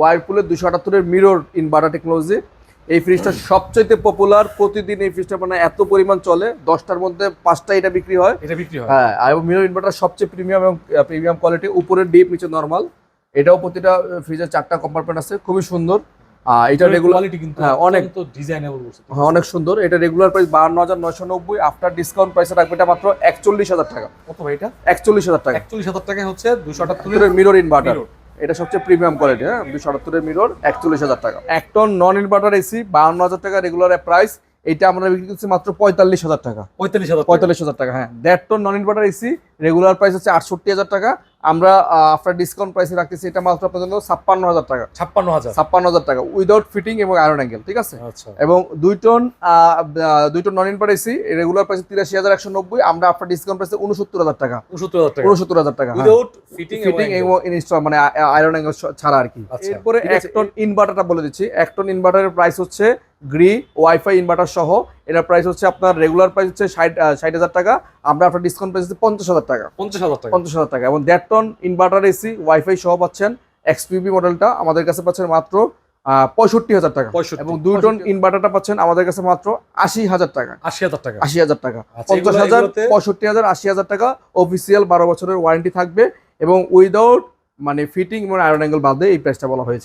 ওয়ারপুলের 278 mirror inverter technology. এই ফ্রিজটা সবচেয়ে পপুলার, প্রতিদিন এই ফ্রিজটা মানে এত পরিমাণ চলে, 10টার মধ্যে 5টা এটা বিক্রি হয়। হ্যাঁ, আর মিরর ইনভার্টার সবচেয়ে প্রিমিয়াম এবং প্রিমিয়াম কোয়ালিটি, উপরে ডিপ নিচে নরমাল। এটাও প্রতিটা ফ্রিজের 4টা কম্পার্টমেন্ট আছে, খুবই সুন্দর। এটা রেগুলার কিন্তু অনেক ডিজাইনেবল, অনেক সুন্দর। এটা রেগুলার প্রাইস 52,990, আফটার ডিসকাউন্ট প্রাইসে রাখবে এটা মাত্র 41,000 টাকা। কত ভাই এটা? 41,000 টাকা। 41,000 টাকা হচ্ছে 278 এর মিরর ইনভার্টার। এটা সবচেয়ে প্রিমিয়াম কোয়ালিটি। হ্যাঁ, 278 এর মিরর 41,000 টাকা। এক টন নন ইনভার্টার এসি 52,000 টাকা রেগুলার প্রাইস। এটা আমরা বিক্রি করছি মাত্র 45,000 টাকা। 45,000 টাকা। হ্যাঁ, 1.5 ton non inverter AC regular price হচ্ছে 68,000 টাকা। আমরা আফটার ডিসকাউন্ট প্রাইসে রাখতেছি এটা মাত্র আপনাদের জন্য 56,000 টাকা। 56,000 টাকা উইদাউট ফিটিং এবং আয়রন অ্যাঙ্গেল, ঠিক আছে? আচ্ছা। এবং 2 ton non inverter AC regular price 83,190, আমরা আফটার ডিসকাউন্ট প্রাইসে 69,000 টাকা। 69,000 টাকা উইদাউট ফিটিং এবং ইনস্টল মানে আয়রন অ্যাঙ্গেল ছাড়া আর কি। এরপরে 1 টন ইনভার্টারটা বলে দিচ্ছি। 1 টন ইনভার্টারের প্রাইস হচ্ছে গ্রি ওয়াইফাই ইনভার্টার সহ, এটার প্রাইস হচ্ছে আপনার রেগুলার প্রাইস হচ্ছে 60,000 টাকা, আমরা আপনার ডিসকাউন্ট প্রাইস হচ্ছে 50,000 টাকা। 50,000 টাকা। এবং 1.5 টন ইনভার্টার এসি ওয়াইফাই সহ পাচ্ছেন, এক্সপিপি মডেলটা আমাদের কাছে পাচ্ছেন মাত্র 65,000 টাকা। এবং 2 টন ইনভার্টারটা পাচ্ছেন আমাদের কাছে মাত্র 80,000 টাকা। 80,000 টাকা। 50,000, 65,000, 80,000 টাকা। অফিসিয়াল 12 বছরের ওয়ারেন্টি থাকবে এবং উইদাউট মানে ফিটিং এবং আয়রন অ্যাঙ্গেল বাদে এই প্রাইসটা বলা হয়েছে।